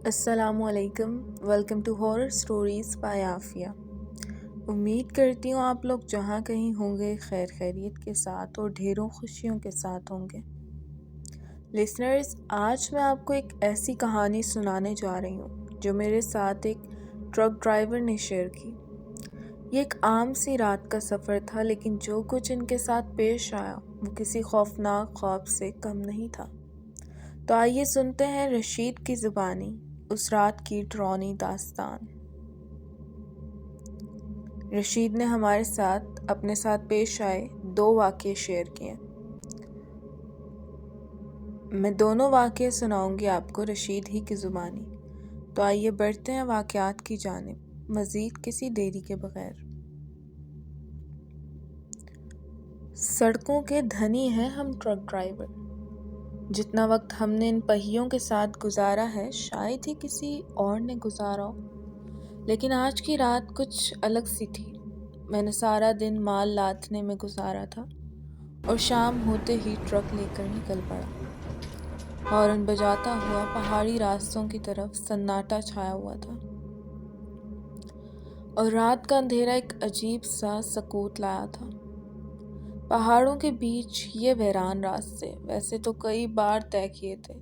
السلام علیکم، welcome to horror stories by Afia. امید کرتی ہوں آپ لوگ جہاں کہیں ہوں گے خیر خیریت کے ساتھ اور ڈھیروں خوشیوں کے ساتھ ہوں گے۔ لسنرز، آج میں آپ کو ایک ایسی کہانی سنانے جا رہی ہوں جو میرے ساتھ ایک ٹرک ڈرائیور نے شیئر کی۔ یہ ایک عام سی رات کا سفر تھا، لیکن جو کچھ ان کے ساتھ پیش آیا وہ کسی خوفناک خواب سے کم نہیں تھا۔ تو آئیے سنتے ہیں رشید کی زبانی اس رات کی ڈراؤنی داستان۔ رشید نے ہمارے ساتھ اپنے ساتھ پیش آئے 2 واقعے شیئر کیے۔ میں دونوں واقعے سناؤں گی آپ کو رشید ہی کی زبانی۔ تو آئیے بڑھتے ہیں واقعات کی جانب مزید کسی دیری کے بغیر۔ سڑکوں کے دھنی ہیں ہم ٹرک ڈرائیور۔ جتنا وقت ہم نے ان پہیوں کے ساتھ گزارا ہے شاید ہی کسی اور نے گزارا ہو، لیکن آج کی رات کچھ الگ سی تھی۔ میں نے سارا دن مال لادنے میں گزارا تھا اور شام ہوتے ہی ٹرک لے کر نکل پڑا۔ ہارن بجاتا ہوا پہاڑی راستوں کی طرف سناٹا چھایا ہوا تھا اور رات کا اندھیرا ایک عجیب سا سکوت لایا تھا۔ پہاڑوں کے بیچ یہ ویران راستے ویسے تو کئی بار طے کیے تھے،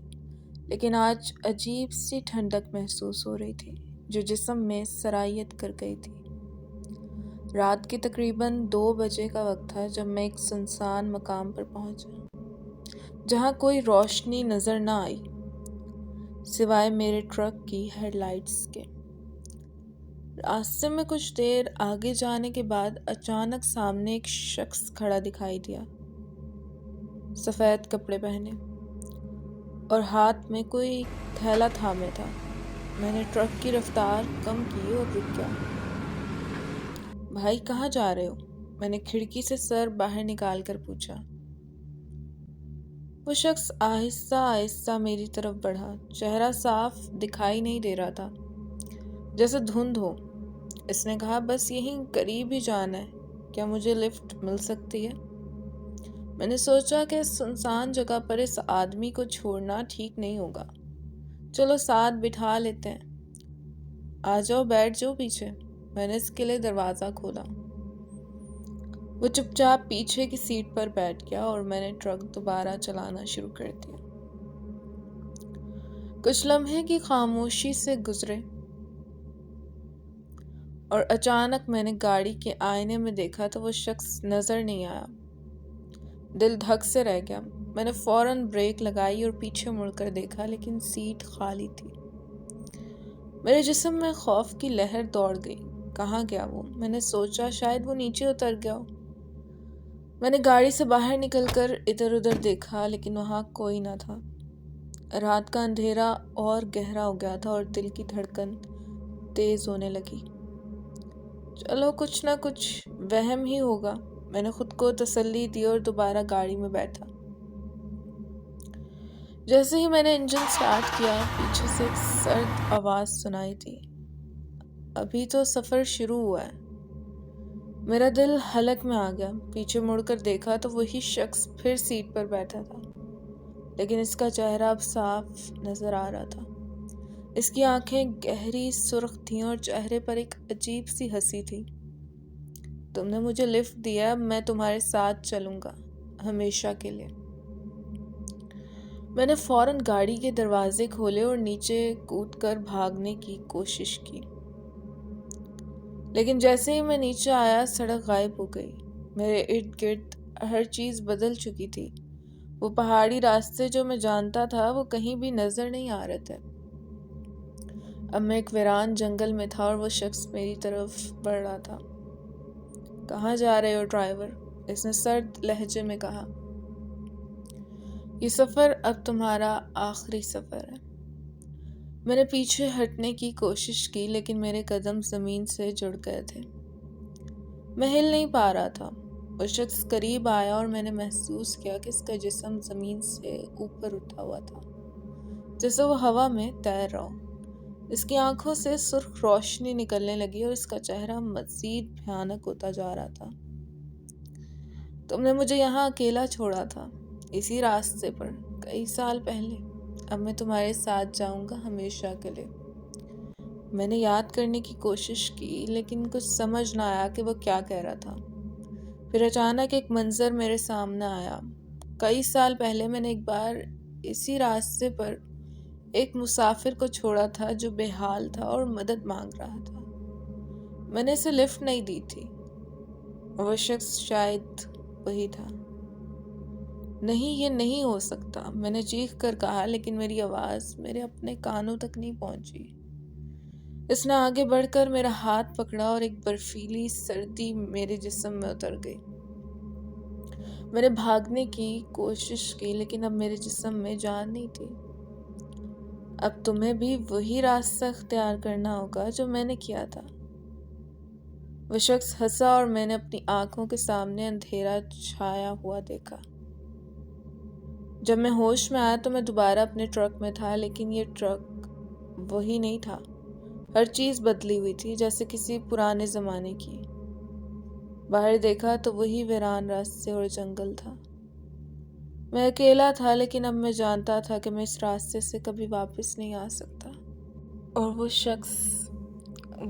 لیکن آج عجیب سی ٹھنڈک محسوس ہو رہی تھی جو جسم میں سرایت کر گئی تھی۔ رات کے تقریباً 2 بجے کا وقت تھا جب میں ایک سنسان مقام پر پہنچا جہاں کوئی روشنی نظر نہ آئی سوائے میرے ٹرک کی ہیڈ لائٹس کے۔ راستے میں کچھ دیر آگے جانے کے بعد اچانک سامنے ایک شخص کھڑا دکھائی دیا، سفید کپڑے پہنے اور ہاتھ میں کوئی تھیلا تھامے تھا۔ میں نے ٹرک کی رفتار کم کی اور رک گیا۔ بھائی کہاں جا رہے ہو؟ میں نے کھڑکی سے سر باہر نکال کر پوچھا۔ وہ شخص آہستہ آہستہ میری طرف بڑھا، چہرہ صاف دکھائی نہیں دے رہا تھا، جیسے دھند ہو۔ اس نے کہا، بس یہیں قریب ہی جانا ہے، کیا مجھے لفٹ مل سکتی ہے؟ میں نے سوچا کہ اس سنسان جگہ پر اس آدمی کو چھوڑنا ٹھیک نہیں ہوگا، چلو ساتھ بٹھا لیتے ہیں۔ آ جاؤ، بیٹھ جاؤ پیچھے۔ میں نے اس کے لیے دروازہ کھولا۔ وہ چپ چاپ پیچھے کی سیٹ پر بیٹھ گیا اور میں نے ٹرک دوبارہ چلانا شروع کر دیا۔ کچھ لمحے کی خاموشی سے گزرے اور اچانک میں نے گاڑی کے آئینے میں دیکھا تو وہ شخص نظر نہیں آیا۔ دل دھک سے رہ گیا۔ میں نے فوراً بریک لگائی اور پیچھے مڑ کر دیکھا، لیکن سیٹ خالی تھی۔ میرے جسم میں خوف کی لہر دوڑ گئی۔ کہاں گیا وہ؟ میں نے سوچا شاید وہ نیچے اتر گیا ہو۔ میں نے گاڑی سے باہر نکل کر ادھر ادھر دیکھا، لیکن وہاں کوئی نہ تھا۔ رات کا اندھیرا اور گہرا ہو گیا تھا اور دل کی دھڑکن تیز ہونے لگی۔ چلو کچھ نہ کچھ وہم ہی ہوگا، میں نے خود کو تسلی دی اور دوبارہ گاڑی میں بیٹھا۔ جیسے ہی میں نے انجن سٹارٹ کیا، پیچھے سے ایک سرد آواز سنائی دی، ابھی تو سفر شروع ہوا ہے۔ میرا دل حلق میں آ گیا۔ پیچھے مڑ کر دیکھا تو وہی شخص پھر سیٹ پر بیٹھا تھا، لیکن اس کا چہرہ اب صاف نظر آ رہا تھا۔ اس کی آنکھیں گہری سرخ تھیں اور چہرے پر ایک عجیب سی ہنسی تھی۔ تم نے مجھے لفٹ دیا، اب میں تمہارے ساتھ چلوں گا، ہمیشہ کے لیے۔ میں نے فوراً گاڑی کے دروازے کھولے اور نیچے کود کر بھاگنے کی کوشش کی، لیکن جیسے ہی میں نیچے آیا سڑک غائب ہو گئی۔ میرے ارد گرد ہر چیز بدل چکی تھی۔ وہ پہاڑی راستے جو میں جانتا تھا وہ کہیں بھی نظر نہیں آ رہے تھے۔ اب میں ایک ویران جنگل میں تھا اور وہ شخص میری طرف بڑھ رہا تھا۔ کہاں جا رہے ہو ڈرائیور؟ اس نے سرد لہجے میں کہا۔ یہ سفر اب تمہارا آخری سفر ہے۔ میں نے پیچھے ہٹنے کی کوشش کی، لیکن میرے قدم زمین سے جڑ گئے تھے۔ میں ہل نہیں پا رہا تھا۔ وہ شخص قریب آیا اور میں نے محسوس کیا کہ اس کا جسم زمین سے اوپر اٹھا ہوا تھا، جیسے وہ ہوا میں تیر رہا ہو۔ اس کی آنکھوں سے سرخ روشنی نکلنے لگی اور اس کا چہرہ مزید بھیانک ہوتا جا رہا تھا۔ تم نے مجھے یہاں اکیلا چھوڑا تھا، اسی راستے پر کئی سال پہلے۔ اب میں تمہارے ساتھ جاؤں گا ہمیشہ کے لیے۔ میں نے یاد کرنے کی کوشش کی لیکن کچھ سمجھ نہ آیا کہ وہ کیا کہہ رہا تھا۔ پھر اچانک ایک منظر میرے سامنے آیا۔ کئی سال پہلے میں نے ایک بار اسی راستے پر ایک مسافر کو چھوڑا تھا جو بے حال تھا اور مدد مانگ رہا تھا۔ میں نے اسے لفٹ نہیں دی تھی۔ وہ شخص شاید وہی تھا۔ نہیں، یہ نہیں ہو سکتا، میں نے چیخ کر کہا، لیکن میری آواز میرے اپنے کانوں تک نہیں پہنچی۔ اس نے آگے بڑھ کر میرا ہاتھ پکڑا اور ایک برفیلی سردی میرے جسم میں اتر گئی۔ میں نے بھاگنے کی کوشش کی لیکن اب میرے جسم میں جان نہیں تھی۔ اب تمہیں بھی وہی راستہ اختیار کرنا ہوگا جو میں نے کیا تھا۔ وہ شخص ہنسا اور میں نے اپنی آنکھوں کے سامنے اندھیرا چھایا ہوا دیکھا۔ جب میں ہوش میں آیا تو میں دوبارہ اپنے ٹرک میں تھا، لیکن یہ ٹرک وہی نہیں تھا۔ ہر چیز بدلی ہوئی تھی، جیسے کسی پرانے زمانے کی۔ باہر دیکھا تو وہی ویران راستے اور جنگل تھا۔ میں اکیلا تھا، لیکن اب میں جانتا تھا کہ میں اس راستے سے کبھی واپس نہیں آ سکتا۔ اور وہ شخص،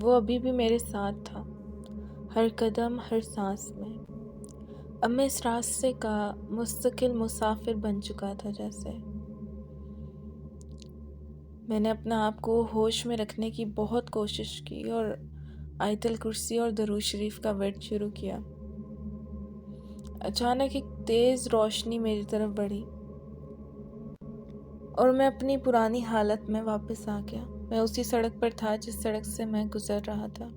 وہ ابھی بھی میرے ساتھ تھا، ہر قدم، ہر سانس میں۔ اب میں اس راستے کا مستقل مسافر بن چکا تھا جیسے۔ میں نے اپنا آپ کو ہوش میں رکھنے کی بہت کوشش کی اور آیت الکرسی اور درود شریف کا ورد شروع کیا۔ اچانک ایک تیز روشنی میری طرف بڑھی اور میں اپنی پرانی حالت میں واپس آ گیا۔ میں اسی سڑک پر تھا جس سڑک سے میں گزر رہا تھا۔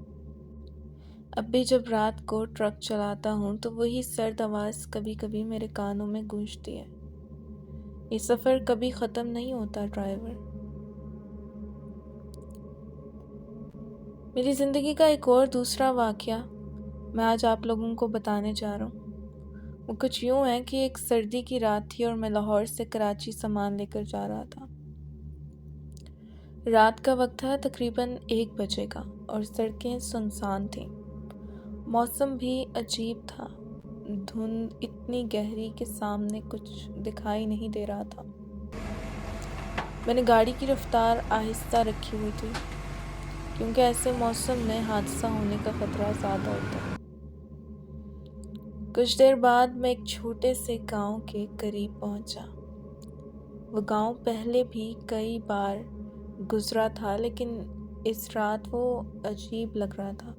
اب بھی جب رات کو ٹرک چلاتا ہوں تو وہی سرد آواز کبھی کبھی میرے کانوں میں گونجتی ہے۔ یہ سفر کبھی ختم نہیں ہوتا ڈرائیور۔ میری زندگی کا ایک اور دوسرا واقعہ میں آج آپ لوگوں کو بتانے جا رہا ہوں۔ وہ کچھ یوں ہے کہ ایک سردی کی رات تھی اور میں لاہور سے کراچی سامان لے کر جا رہا تھا۔ رات کا وقت تھا، تقریباً 1 بجے کا، اور سڑکیں سنسان تھیں۔ موسم بھی عجیب تھا، دھند اتنی گہری کہ سامنے کچھ دکھائی نہیں دے رہا تھا۔ میں نے گاڑی کی رفتار آہستہ رکھی ہوئی تھی، کیونکہ ایسے موسم میں حادثہ ہونے کا خطرہ زیادہ ہوتا ہے۔ کچھ دیر بعد میں ایک چھوٹے سے گاؤں کے قریب پہنچا۔ وہ گاؤں پہلے بھی کئی بار گزرا تھا، لیکن اس رات وہ عجیب لگ رہا تھا۔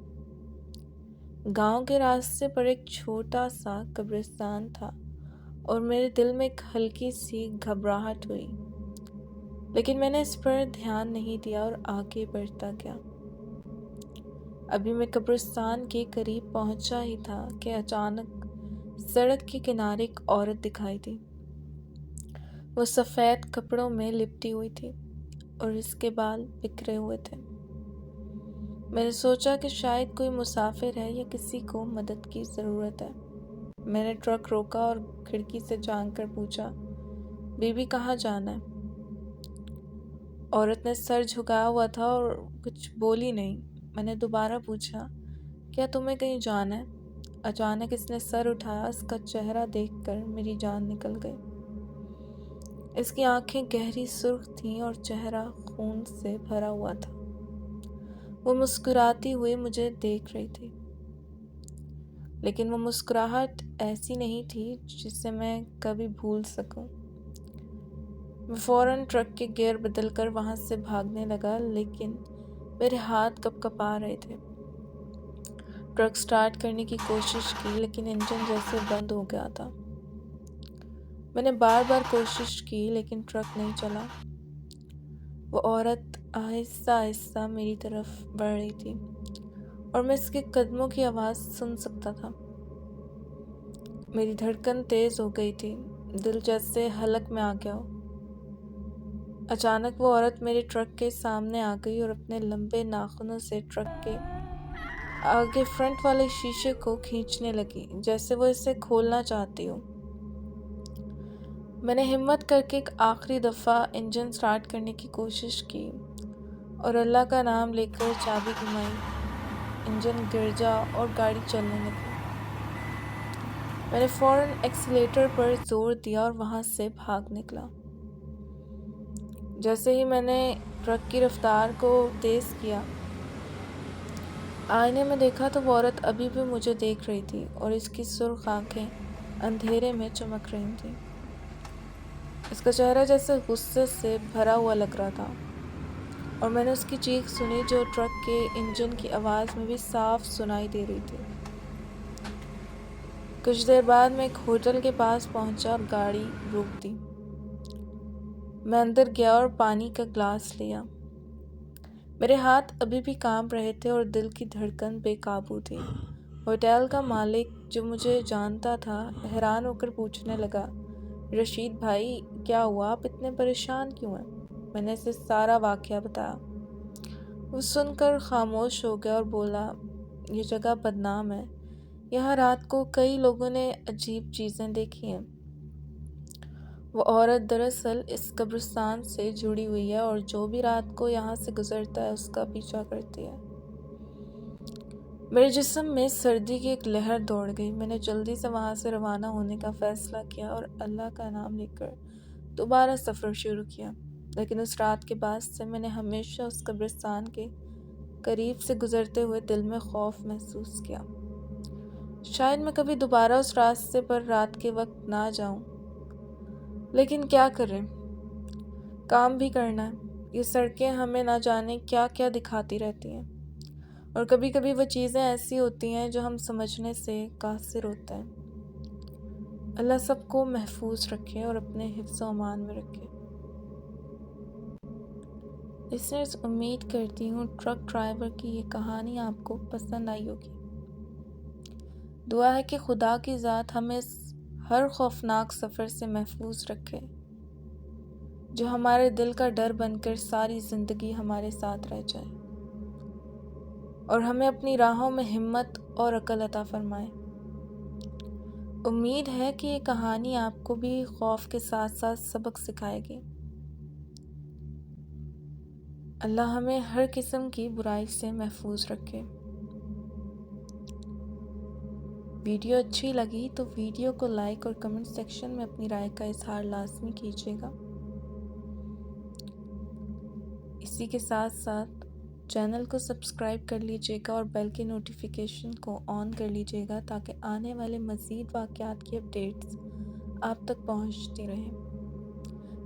گاؤں کے راستے پر ایک چھوٹا سا قبرستان تھا اور میرے دل میں ایک ہلکی سی گھبراہٹ ہوئی، لیکن میں نے اس پر دھیان نہیں دیا اور آگے بڑھتا گیا۔ ابھی میں قبرستان کے قریب پہنچا ہی تھا کہ اچانک سڑک کے کنارے ایک عورت دکھائی دی۔ وہ سفید کپڑوں میں لپٹی ہوئی تھی اور اس کے بال بکھرے ہوئے تھے۔ میں نے سوچا کہ شاید کوئی مسافر ہے یا کسی کو مدد کی ضرورت ہے۔ میں نے ٹرک روکا اور کھڑکی سے جھانک کر پوچھا، بی بی کہاں جانا ہے؟ عورت نے سر جھکایا ہوا تھا اور کچھ بولی نہیں۔ میں نے دوبارہ پوچھا، کیا تمہیں کہیں جانا ہے؟ اچانک اس نے سر اٹھایا۔ اس کا چہرہ دیکھ کر میری جان نکل گئی۔ اس کی آنکھیں گہری سرخ تھیں اور چہرہ خون سے بھرا ہوا تھا۔ وہ مسکراتی ہوئی مجھے دیکھ رہی تھی، لیکن وہ مسکراہٹ ایسی نہیں تھی جسے میں کبھی بھول سکوں۔ میں فوراً ٹرک کے گیئر بدل کر وہاں سے بھاگنے لگا، لیکن میرے ہاتھ کپا رہے تھے۔ ٹرک سٹارٹ کرنے کی کوشش کی، لیکن انجن جیسے بند ہو گیا تھا۔ میں نے بار بار کوشش کی، لیکن ٹرک نہیں چلا۔ وہ عورت آہستہ آہستہ میری طرف بڑھ رہی تھی اور میں اس کے قدموں کی آواز سن سکتا تھا۔ میری دھڑکن تیز ہو گئی تھی، دل جیسے حلق میں آ گیا ہو۔ اچانک وہ عورت میرے ٹرک کے سامنے آ گئی اور اپنے لمبے ناخنوں سے ٹرک کے آگے فرنٹ والے شیشے کو کھینچنے لگی، جیسے وہ اسے کھولنا چاہتی ہو۔ میں نے ہمت کر کے ایک آخری دفعہ انجن سٹارٹ کرنے کی کوشش کی اور اللہ کا نام لے کر چابی گھمائی۔ انجن گر جا اور گاڑی چلنے لگی۔ میں نے فوراً ایکسیلیٹر پر زور دیا اور وہاں سے بھاگ نکلا۔ جیسے ہی میں نے ٹرک کی رفتار کو تیز کیا، آئینے میں دیکھا تو وہ عورت ابھی بھی مجھے دیکھ رہی تھی اور اس کی سرخ آنکھیں اندھیرے میں چمک رہی تھیں۔ اس کا چہرہ جیسے غصے سے بھرا ہوا لگ رہا تھا، اور میں نے اس کی چیخ سنی جو ٹرک کے انجن کی آواز میں بھی صاف سنائی دے رہی تھی۔ کچھ دیر بعد میں ایک ہوٹل کے پاس پہنچا اور گاڑی روک دی۔ میں اندر گیا اور پانی کا گلاس لیا۔ میرے ہاتھ ابھی بھی کانپ رہے تھے اور دل کی دھڑکن بے قابو تھی۔ ہوٹل کا مالک جو مجھے جانتا تھا حیران ہو کر پوچھنے لگا، رشید بھائی کیا ہوا، آپ اتنے پریشان کیوں ہیں؟ میں نے اسے سارا واقعہ بتایا۔ وہ سن کر خاموش ہو گیا اور بولا، یہ جگہ بدنام ہے، یہاں رات کو کئی لوگوں نے عجیب چیزیں دیکھی ہیں۔ وہ عورت دراصل اس قبرستان سے جڑی ہوئی ہے اور جو بھی رات کو یہاں سے گزرتا ہے اس کا پیچھا کرتی ہے۔ میرے جسم میں سردی کی ایک لہر دوڑ گئی۔ میں نے جلدی سے وہاں سے روانہ ہونے کا فیصلہ کیا اور اللہ کا نام لے کر دوبارہ سفر شروع کیا، لیکن اس رات کے بعد سے میں نے ہمیشہ اس قبرستان کے قریب سے گزرتے ہوئے دل میں خوف محسوس کیا۔ شاید میں کبھی دوبارہ اس راستے پر رات کے وقت نہ جاؤں، لیکن کیا کریں، کام بھی کرنا ہے۔ یہ سڑکیں ہمیں نہ جانے کیا کیا دکھاتی رہتی ہیں، اور کبھی کبھی وہ چیزیں ایسی ہوتی ہیں جو ہم سمجھنے سے قاصر ہوتا ہے۔ اللہ سب کو محفوظ رکھے اور اپنے حفظ و امان میں رکھے۔ لسنرز، امید کرتی ہوں ٹرک ڈرائیور کی یہ کہانی آپ کو پسند آئی ہوگی۔ دعا ہے کہ خدا کی ذات ہمیں اس ہر خوفناک سفر سے محفوظ رکھے جو ہمارے دل کا ڈر بن کر ساری زندگی ہمارے ساتھ رہ جائے، اور ہمیں اپنی راہوں میں ہمت اور عقل عطا فرمائے۔ امید ہے کہ یہ کہانی آپ کو بھی خوف کے ساتھ ساتھ سبق سکھائے گی۔ اللہ ہمیں ہر قسم کی برائی سے محفوظ رکھے۔ ویڈیو اچھی لگی تو ویڈیو کو لائک اور کمنٹ سیکشن میں اپنی رائے کا اظہار لازمی کیجیے گا۔ اسی کے ساتھ ساتھ چینل کو سبسکرائب کر لیجیے گا اور بیل کی نوٹیفیکیشن کو آن کر لیجیے گا تاکہ آنے والے مزید واقعات کی اپڈیٹس آپ تک پہنچتی رہیں۔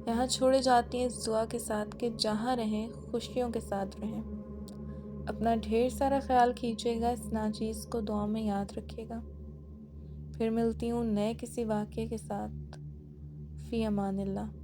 یہاں چھوڑے جاتی ہیں اس دعا کے ساتھ کہ جہاں رہیں خوشیوں کے ساتھ رہیں۔ اپنا ڈھیر سارا خیال کیجیے گا، اس ناچیز کو دعا میں یاد رکھیے گا۔ پھر ملتی ہوں نئے کسی واقعے کے ساتھ۔ فی امان اللہ۔